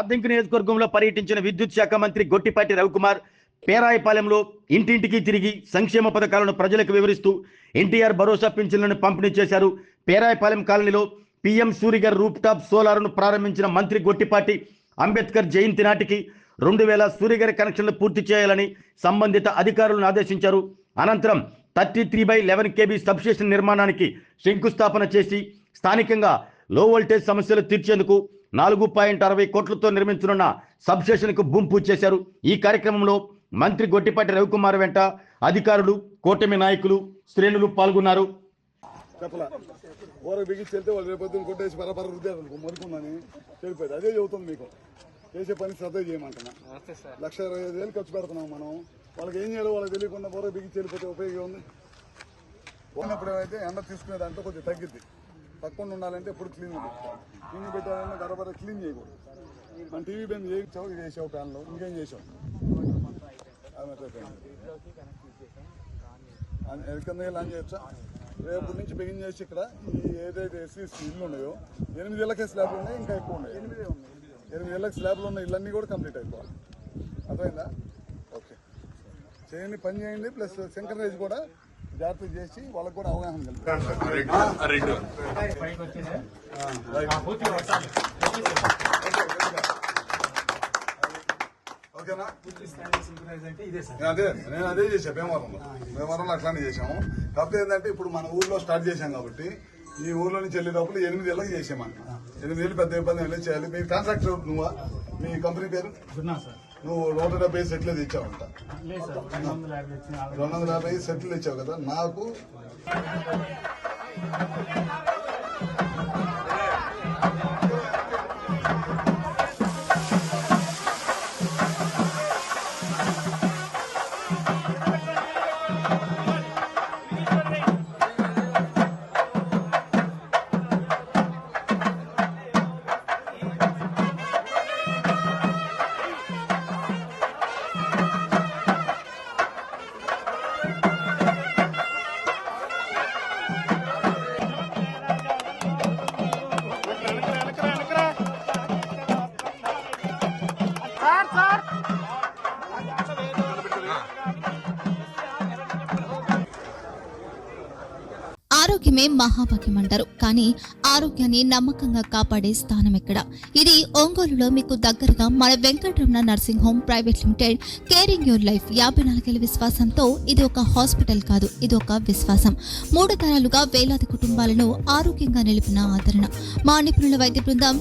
అద్దెంకి నియోజకవర్గంలో పర్యటించిన విద్యుత్ శాఖ మంత్రి గొట్టిపాటి రవికుమార్ పేరాయపాలెంలో ఇంటింటికి తిరిగి సంక్షేమ పథకాలను ప్రజలకు వివరిస్తూ ఎన్టీఆర్ భరోసా పింఛన్లను పంపిణీ చేశారు. పేరాయపాలెం కాలనీలో పీఎం సూర్యగర్ రూప్ టాప్ సోలార్ను ప్రారంభించిన మంత్రి గొట్టిపాటి అంబేద్కర్ జయంతి నాటికి 2000 సూర్యగర్ కనెక్షన్లు పూర్తి చేయాలని సంబంధిత అధికారులను ఆదేశించారు. అనంతరం 33/11 kV సబ్స్టేషన్ నిర్మాణానికి శంకుస్థాపన చేసి స్థానికంగా లో వోల్టేజ్ సమస్యలు తీర్చేందుకు 4.60 కోట్లతో నిర్మించనున్న సబ్స్టేషన్కు భూమి పూజ చేశారు. ఈ కార్యక్రమంలో మంత్రి గొట్టిపాటి రవికుమార్ వెంట అధికారులు, కూటమి నాయకులు, శ్రేణులు పాల్గొన్నారు. అదే చెబుతుంది మీకు చేసే పని శ్రద్ధ చేయమంటున్నా. 1,25,000 ఖర్చు పెడుతున్నాం మనం. వాళ్ళకి ఏం చేయాలో వాళ్ళకి తెలియకుండా బోర బిగించి వెళ్ళిపోతే ఉపయోగం ఉంది. ఉన్నప్పుడు ఏమైతే ఎండ తీసుకునే దాంట్లో కొంచెం తగ్గిద్ది. తక్కువ ఉండాలంటే ఎప్పుడు క్లీన్ పెట్టాలన్నా గడబడ క్లీన్ చేయకూడదు. మన టీవీ బెండ్ చేసావు ఫ్యాన్లో ఇంకేం చేసావు కింద లాంచ్ చేయొచ్చా? రేపటి నుంచి బిగిన్ చేసి ఇక్కడ ఈ ఏదైతే ఎస్సీస్ ఇల్లు ఉన్నాయో 8 ఇళ్ళకే స్లాబ్లు ఉన్నాయి, ఇంకా ఎక్కువ ఉన్నాయి. 8 ఇళ్ళకి స్లాబ్లు ఉన్న ఇళ్ళన్నీ కూడా కంప్లీట్ అయిపోవాలి. అర్థమైందా? ఓకే చేయండి, పని చేయండి. ప్లస్ సెంకరైజ్ కూడా జాగ్రత్త చేసి వాళ్ళకు కూడా అవగాహన ఓకేనా? నేను అదే చేసా. భీమవరంలో అట్లానే చేసాము. కాకపోతే ఏంటంటే ఇప్పుడు మన ఊర్లో స్టార్ట్ చేశాం కాబట్టి ఈ ఊర్లో నుంచి వెళ్ళేటప్పుడు 8 ఇళ్ళకి చేసామన్న. 8 ఇళ్ళు పెద్ద ఇబ్బంది వెళ్ళి చేయాలి. మీ కాంట్రాక్టర్ నువ్వా? మీ కంపెనీ పేరు? నువ్వు 170 సెట్లు ఇచ్చావంట. 250 సెట్లు ఇచ్చావు కదా. నాకు ఆరోగ్యమే మహాభాగ్యం అంటారు. కానీ ఆరోగ్యాన్ని నమ్మకంగా కాపాడే స్థానం ఎక్కడ? ఇది ఒంగోలులో మీకు దగ్గరగా మన Venkataramana nursing home private limited. Caring your life 54 ఏళ్ల విశ్వాసంతో ఇది ఒక హాస్పిటల్ కాదు, ఇది ఒక విశ్వాసం. 3 తరాలుగా వేలాది కుటుంబాలను ఆరోగ్యంగా నిలిపిన ఆదరణ. మా నిపుణుల వైద్య బృందం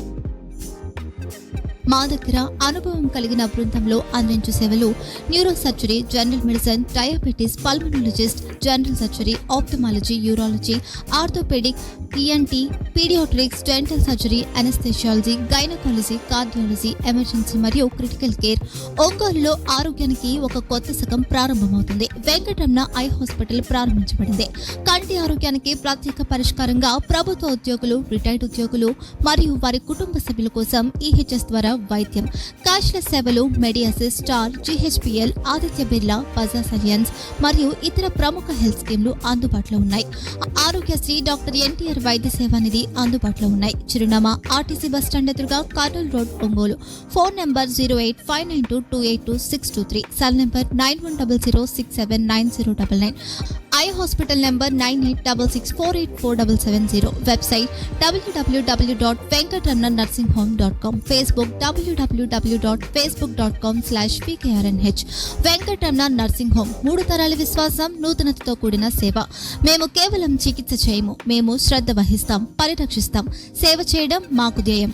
మా దగ్గర అనుభవం కలిగిన బృందంలో అందించే సేవలు neuro surgery, general medicine, diabetes, pulmonologist, general surgery, ophthalmology, urology, orthopaedic, ENT, paediatrics, dental surgery, anaesthesiology, gynaecology, cardiology, emergency మరియు క్రిటికల్ కేర్. ఒంగోలులో ఆరోగ్యానికి ఒక కొత్త శకం ప్రారంభమవుతుంది. వెంకటరమణ ఐ హాస్పిటల్ ప్రారంభించబడింది. కంటి ఆరోగ్యానికి ప్రత్యేక పరిష్కారంగా ప్రభుత్వ ఉద్యోగులు, రిటైర్డ్ ఉద్యోగులు మరియు వారి కుటుంబ సభ్యుల కోసం EHS ద్వారా వైద్యం, క్యాష్లెస్ సేవలు, Medi Assist, Star, GHPL, Aditya Birla, Bajaj Allianz మరియు ఇతర ప్రముఖ హెల్త్ స్కీమ్లు అందుబాటులో ఉన్నాయి. ఆరోగ్యశ్రీ, డాక్టర్ NTR వైద్య సేవా నిధి అందుబాటులో ఉన్నాయి. చిరునామా RTC బస్టాండ్ ఎదురుగా, Kurnool road, Ongole. Phone number 08592282623, cell number 9100679099, eye hospital number 9866484770, website www.venkatramanarsinghome.com, Facebook www.facebook.com/VKRNH. Venkataramana nursing home, 3 తరాల విశ్వాసం, నూతనతతో కూడిన సేవ. మేము కేవలం చికిత్స చేయము, మేము శ్రద్ధ వహిస్తాం, పరిరక్షిస్తాం. సేవ చేయడం మాకు ధ్యేయం.